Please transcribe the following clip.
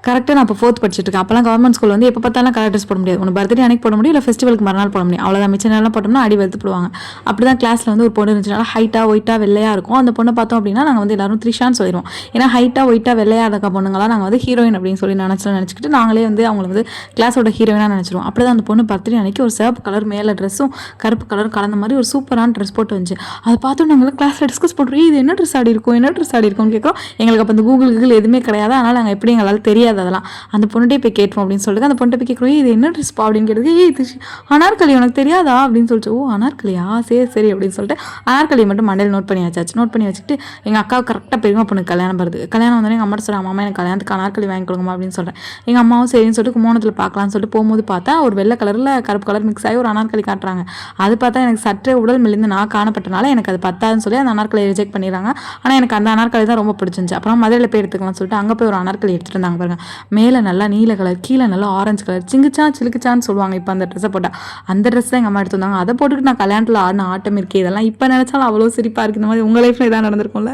கரெக்டாக நான் இப்போ 4th படிச்சுட்டு இருக்கேன். அப்போலாம் கவர்மெண்ட் ஸ்கூல் வந்து எப்போ பார்த்தாலும் கலர் ட்ரெஸ் போட முடியாது. ஒன்று பர்த்டே அன்னைக்கு போட முடியும், இல்லை ஃபெஸ்டிவலுக்கு மறுநாள் போட முடியும். அவ்வளோதான். மிச்ச நேரம் போட்டோம்னா அடி வெளுத்து போடுவாங்க. அப்படி தான் கிளாஸில் வந்து ஒரு பொண்ணு இருந்துச்சு. நல்லா ஹைட்டாக ஒயிட்டாக வெள்ளையாக இருக்கும். அந்த பொண்ணை பார்த்தோம் அப்படின்னா நாங்கள் வந்து எல்லாரும் த்ரிஷான்னு சொல்லிடுவோம். ஏன்னா ஹைட்டாக ஒயிட்டாக வெள்ளையாக இருக்க பொண்ணுங்களாம் நாங்கள் வந்து ஹீரோயின் அப்படின்னு சொல்லி நினச்சிக்கிட்டு நாங்களே வந்து அவங்கள வந்து கிளாஸோட ஹீரோயினாக நினச்சிருவோம். அப்படி தான் அந்த பொண்ணு பர்த்டே அன்னைக்கு ஒரு சிவப்பு கலர் மேலே ட்ரெஸ்ஸும் கருப்பு கலர் கலந்த மாதிரி ஒரு சூப்பரான ட்ரெஸ் போட்டு வந்துச்சு. அதை பார்த்தோம் நாங்கள் கிளாஸில் டிஸ்கஸ் பண்ணுறோம், இது என்ன ட்ரெஸ் ஆடி இருக்கும், என்ன ட்ரெஸ் ஆடி இருக்கும்னு கேட்குறோம். எங்களுக்கு அப்போ அந்த கூகுள் எதுவுமே கிடையாது. அதனால் நாங்கள் எப்படி எங்களால் தெரியாது அதெல்லாம். அந்த பொண்ணுகிட்டே போய் கேட்போம் அப்படின்னு சொல்லிட்டு அந்த பொண்ணை போய் கேட்குறோம், இது என்ன ட்ரெஸ்ப்பா அப்படின்னு கேட்டது. இது அனார்கலி உனக்கு தெரியாதா அப்படின்னு சொல்லிட்டு. ஓ அனார்கலியா, சரி சரி அப்படின்னு சொல்லிட்டு அனார்கலியை மட்டும் மண்டையில் நோட் பண்ணி வச்சாச்சு. நோட் பண்ணி வச்சுட்டு எங்கள் அக்காவுக்கு கரெக்டாக பெரியமா பொண்ணுக்கு கல்யாணம் வருது. கல்யாணம் வந்தோடனே எங்கள் அம்மா சொல்கிறேன், அம்மா எனக்கு கல்யாணத்துக்கு அனார்கலி வாங்கி கொடுங்கம்மா அப்படின்னு சொல்கிறேன். எங்கள் அம்மாவும் சரின்னு சொல்லிட்டு கும்போணத்தில் பார்க்கலாம்னு சொல்லிட்டு போகும்போது பார்த்தா ஒரு வெள்ளை கலரில் கருப்பு கலர் மிக்ஸ் ஆகி ஒரு அனார்கலி காட்டுறாங்க. அது பார்த்தா எனக்கு சற்றே உடல் மெலிந்து நான் காணப்பட்டனால எனக்கு அது பத்தாதுன்னு சொல்லி அந்த அனார்கலியை ரிஜெக்ட் பண்ணிடுறாங்க. ஆனால் எனக்கு அந்த அனார்கலி தான் ரொம்ப பிடிச்சிருந்துச்சு. அப்புறம் மதுரையில் போய் எடுத்துக்கலாம்னு சொல்லிட்டு அங்கே போய் ஒரு அனார்கலி எடுத்துகிட்டு இருந்தாங்க பாருங்க. மேலே நல்லா நீல கலர், கீழே நல்லா ஆரஞ்சு கலர், சிலுக்குச்சான்னு சொல்லுவாங்க இப்போ அந்த ட்ரெஸ்ஸை போட்டால். அந்த ட்ரெஸ் தான் எங்கள் அம்மா எடுத்து வந்தாங்க. அதை போட்டுக்கிட்டு நான் கல்யாணத்தில் ஆடின ஆட்டம் இருக்கே, இதெல்லாம் இப்போ நினச்சாலும் அவ்வளோ சிரிப்பாக இருக்குது. இந்த மாதிரி உங்கள் லைஃப்பில் இதான் நடந்திருக்கும்ல?